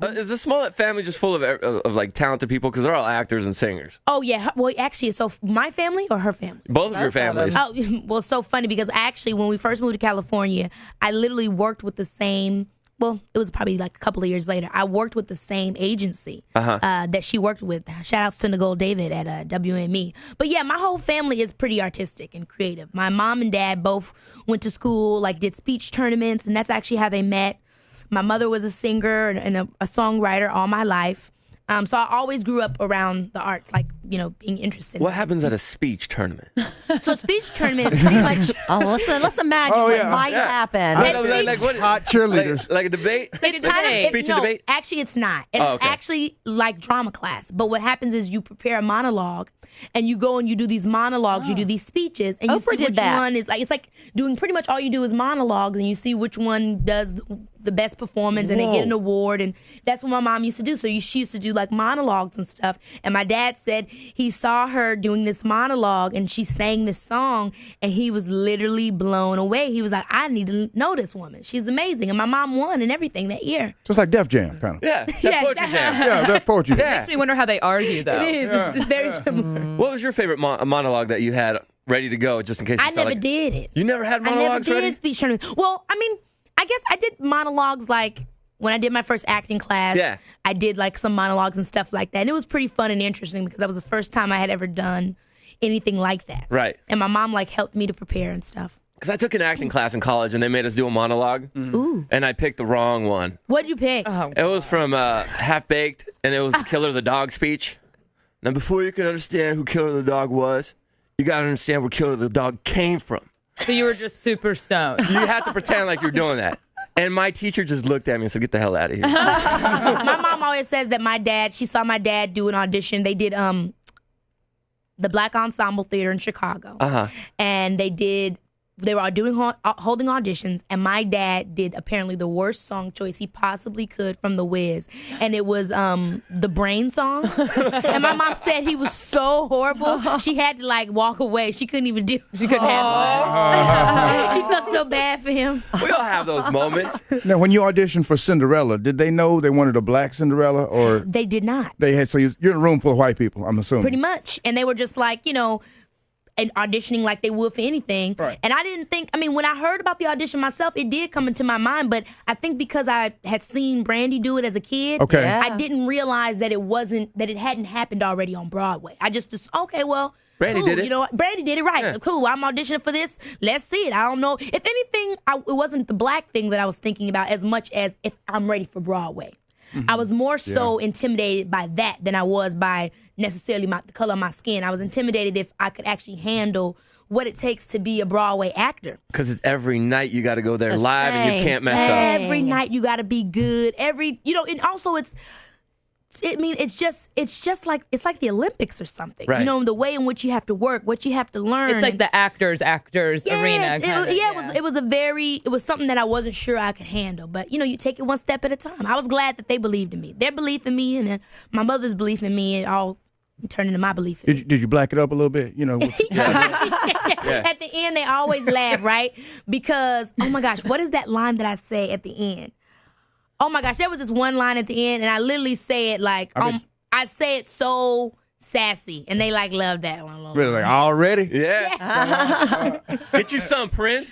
Is the Smollett family just full of like talented people? Because they're all actors and singers. Oh, yeah. Well, actually, so my family or her family? Both of your families. Oh, well, it's so funny because actually when we first moved to California, I literally worked with the same, well, it was probably like a couple of years later. I worked with the same agency that she worked with. Shout outs to Nicole David at WME. But yeah, my whole family is pretty artistic and creative. My mom and dad both went to school, like did speech tournaments, and that's actually how they met. My mother was a singer and a songwriter all my life. So I always grew up around the arts, like, being interested. What happens at a speech tournament? So a speech tournament is pretty much... let's imagine what might happen. Hot cheerleaders. Like a debate? Speech and debate? Actually, it's not. It's okay. actually like drama class. But what happens is you prepare a monologue, and you go and you do these monologues, you do these speeches, and you see which one is... It's like doing pretty much all you do is monologues, and you see which one does the best performance, and they get an award. And that's what my mom used to do. So she used to do like monologues and stuff. And my dad said he saw her doing this monologue, and she sang this song, and he was literally blown away. He was like, I need to know this woman. She's amazing. And my mom won and everything that year. Just like Def Jam, kind of. Yeah, that poetry jam. Yeah, that poetry jam. It makes me wonder how they argue, though. It is. Yeah. It's very similar. What was your favorite monologue that you had ready to go, just in case you I never did it. You never had monologues I never ready? did speech tournament. Well, I mean, I guess I did monologues like when I did my first acting class. Yeah. I did like some monologues and stuff like that. And it was pretty fun and interesting because that was the first time I had ever done anything like that. Right. And my mom helped me to prepare and stuff. Because I took an acting class in college, and they made us do a monologue. Ooh. And I picked the wrong one. What'd you pick? It was from Half Baked, and it was the Killer of the Dog speech. Now, before you can understand who Killer of the Dog was, you got to understand where Killer of the Dog came from. So you were just super stoned. You have to pretend like you're doing that. And my teacher just looked at me and said, get the hell out of here. My mom always says that she saw my dad do an audition. They did the Black Ensemble Theater in Chicago. And they were holding auditions, and my dad did apparently the worst song choice he possibly could from The Wiz. And it was the Brain song. And my mom said he was so horrible, she had to walk away. She couldn't even do it. She couldn't handle it. She felt so bad for him. We all have those moments. Now, when you auditioned for Cinderella, did they know they wanted a black Cinderella, or They did not. they had? So you're in a room full of white people, I'm assuming. Pretty much. And they were just and auditioning like they would for anything. Right. And I didn't think, when I heard about the audition myself, it did come into my mind, but I think because I had seen Brandy do it as a kid, Okay. Yeah. I didn't realize that it hadn't happened already on Broadway. I just, Brandy cool, did it. Brandy did it right. Yeah. Cool, I'm auditioning for this. Let's see it. I don't know. If anything, it wasn't the black thing that I was thinking about as much as if I'm ready for Broadway. I was more so intimidated by that than I was by necessarily the color of my skin. I was intimidated if I could actually handle what it takes to be a Broadway actor. Because it's every night you got to go there live and you can't mess up. Every night you got to be good. And also it's just like the Olympics or something. Right. The way in which you have to work, what you have to learn. It's like the actors arena. It was something that I wasn't sure I could handle. But you take it one step at a time. I was glad that they believed in me. Their belief in me and then my mother's belief in me, it all turned into my belief in me. Did you black it up a little bit? At the end, they always laugh, right? Because, oh my gosh, what is that line that I say at the end? Oh my gosh, there was this one line at the end, and I literally say it I say it so sassy, and they love that one. Really, already? Yeah. Get you some, Prince.